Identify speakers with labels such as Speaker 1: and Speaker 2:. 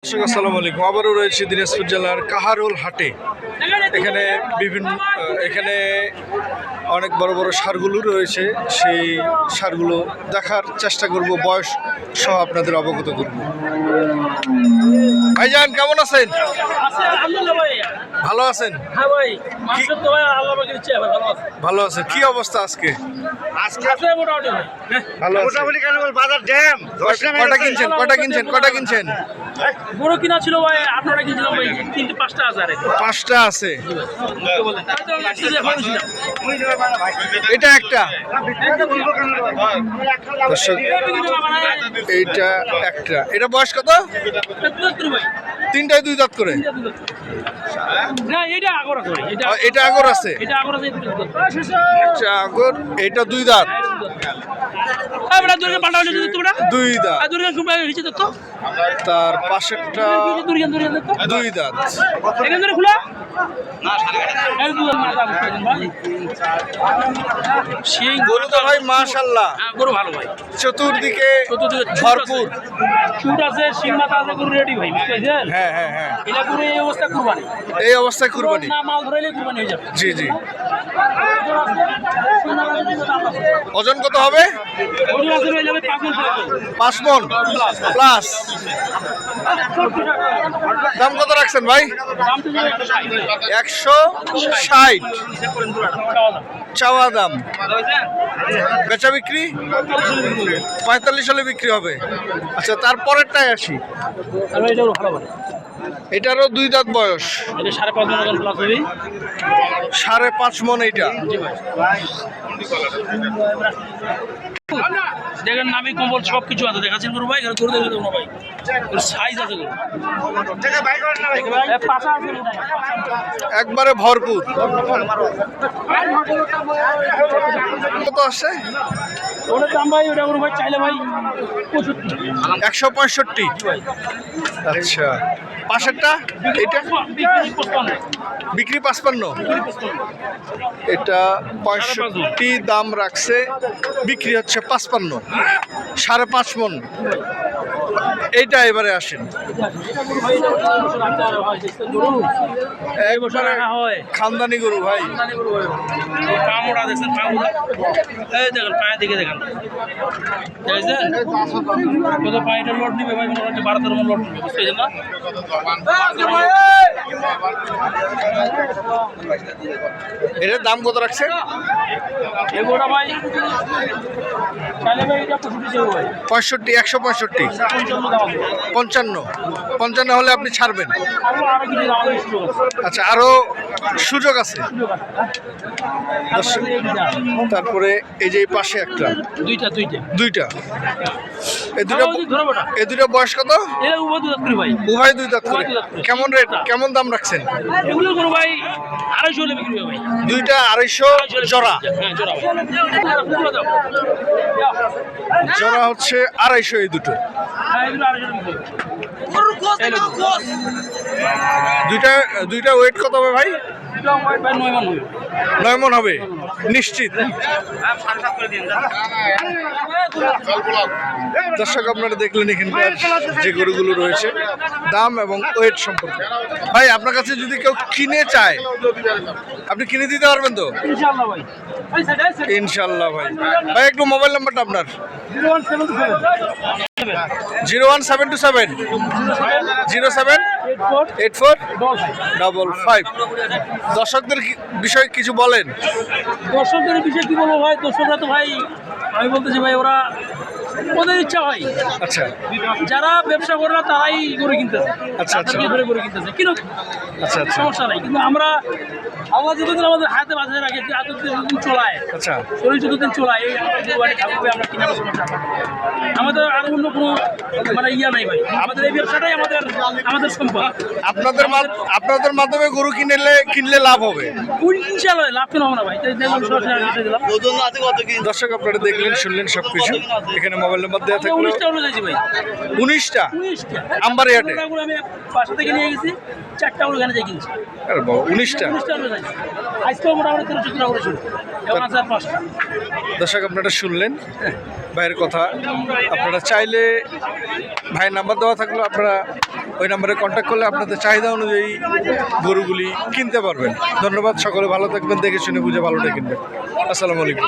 Speaker 1: আসসালামু আলাইকুম। আবারও রয়েছে দিনাজপুর জেলার কাহারোল হাটে। এখানে অনেক বড় বড় ষাঁড়গুলো রয়েছে। সেই ষাঁড়গুলো দেখার চেষ্টা করব, বয়স সহ আপনাদের অবগত করব। ভাইজান কেমন আছেন? ভালো আছেন? ভালো আছে। কি অবস্থা আজকে? ভালো আছে। কটা কিনছেন?
Speaker 2: বড় কিনা ছিল ভাই, আপনারা কিনছিলাম ভাই, 5টা আছে।
Speaker 1: 5টা আছে। এটা একটা দর্শক, এইটা একটা। এটা বয়স কত? 3টায় 2 দাঁত করে। এটা আগর আছে। এটা আগর, এটা 2 দাঁত। 2 দাঁত। তার পাশেরটা 2 দাঁত।
Speaker 2: সেই
Speaker 1: গরু তো ভাই মাশাআল্লাহ,
Speaker 2: গরু ভালো ভাই,
Speaker 1: চতুর্দিকে ভরপুর
Speaker 2: চুট আছে, সিং মাথা আছে, গরু রেডি ভাই, বুঝছেন?
Speaker 1: হ্যাঁ।
Speaker 2: এটা গরু এই অবস্থা কুরবানি,
Speaker 1: এই অবস্থায় কুরবানি।
Speaker 2: না মাল ধরাইলে কুরবানি হয়ে যাবে।
Speaker 1: জি। ওজন কত হবে? 5 মণ প্লাস। দাম কত রাখছেন ভাই? 160 চাওয়া দাম। বেচা বিক্রি 45 হলে বিক্রি হবে। আচ্ছা, তারপরেরটাই আসি। এটারও 2 দাঁত বয়স। 5.5 মণ এইটা।
Speaker 2: দেখেন নামি কম্বল সবকিছু আছে, দেখাচ্ছেন গরু ভাই, গরু দেখে দেবো ভাই, সাইজ আছে গরু,
Speaker 1: একবারে ভরপুর। কত আসছে?
Speaker 2: ওটার দাম ভাই, ওটা গরু ভাই চাইলে ভাই
Speaker 1: 165। আচ্ছা, পাশেরটা এটা বিক্রি 55। এটা 65 দাম রাখছে, বিক্রি হচ্ছে 55। 5.5 মণ। এইটা এবারে আসেন, খানদানি গরু ভাই।
Speaker 2: পায়ের দিকে দেখেন, কত পায়েটা লোড নিবে ভাই, 12-13 মণ লোড নিবে, বুঝতে না?
Speaker 1: এটার দাম কত রাখছে?
Speaker 2: এগুলো ভাই চাইলে ভাই এটা
Speaker 1: 65, 165, 55 হলে আপনি ছাড়বেন। আচ্ছা, আরো সুযোগ আছে। তারপরে এই যে পাশে একটা, দুইটা। এই দুটো বয়স কত? উভয় 2 দাঁত করে। কেমন রেট, কেমন দাম রাখছেন?
Speaker 2: এগুলো কোনো ভাই 250 হলে বিক্রি হবে ভাই।
Speaker 1: দুইটা 250 জোড়া। জোড়া হচ্ছে 250 এই দুটো। দুইটা ওয়েট কত হবে ভাই? 9 মণ হবে নিশ্চিত। দর্শক, আপনারা দেখলেন এখানকার যে গরুগুলো রয়েছে, দাম এবং ওয়েট সম্পর্কে। ভাই, আপনার কাছে যদি কেউ কিনে চায়, আপনি কিনে দিতে পারবেন তো? ইনশাল্লাহ ভাই। ভাই, একটু মোবাইল নাম্বারটা আপনার। 01727 078455। দর্শকদের বিষয়ে কিছু বলেন।
Speaker 2: দর্শকদের বিষয়ে কি বলবো ভাই, দর্শকরা তো ভাই, আমি বলতেছি ভাই, ওদের ইচ্ছা হয়।
Speaker 1: আচ্ছা,
Speaker 2: যারা ব্যবসা করে না তারাই গরু কিনতেছে।
Speaker 1: আচ্ছা,
Speaker 2: গরু কিনতেছে কিনো,
Speaker 1: আচ্ছা,
Speaker 2: সমস্যা নাই। কিন্তু আমরা যতদিন আমাদের হাতে বাঁধে রাখি, যতদিন চলায়,
Speaker 1: আচ্ছা,
Speaker 2: শরীর যতদিন চলায়, থাকবে, আমরা কিনা সমস্যা। আমাদের আর অন্য কোনো ইয়া নাই ভাই, আমাদের এই ব্যবসাটাই আমাদের সম্পদ।
Speaker 1: আপনাদের মাধ্যমে গরু কিনলে লাভ হবে
Speaker 2: ইনশাআল্লাহ। লাভ কেন হবে না ভাই?
Speaker 1: দর্শক, আপনারা দেখলেন, শুনলেন সবকিছু। এখানে মোবাইল নাম্বার দেওয়া থাকলো।
Speaker 2: 19টা উড়ে যাচ্ছি ভাই,
Speaker 1: 19টা
Speaker 2: 19টা
Speaker 1: আমবাড়িহাটে?
Speaker 2: আমি বাসা থেকে নিয়ে গেছি, 4টা উড়ে এখানে যাই কিনছি।
Speaker 1: আরে বাবা, 19টা।
Speaker 2: 19টা উড়ে যাচ্ছি, আজকেও মোটামুটি 13-14টা করে ছিল, এবং আছে আর 5টা।
Speaker 1: দর্শক আপনারা শুনলেন ভাইয়ের কথা। আপনারা চাইলে ভাইয়ের নাম্বার দেওয়া থাকলো, আপনারা ওই নাম্বারে কন্ট্যাক্ট করলে আপনাদের চাহিদা অনুযায়ী গরুগুলি কিনতে পারবেন। ধন্যবাদ, সকলে ভালো থাকবেন, দেখে শুনে বুঝে ভালোটা কিনবেন। আসসালামু আলাইকুম।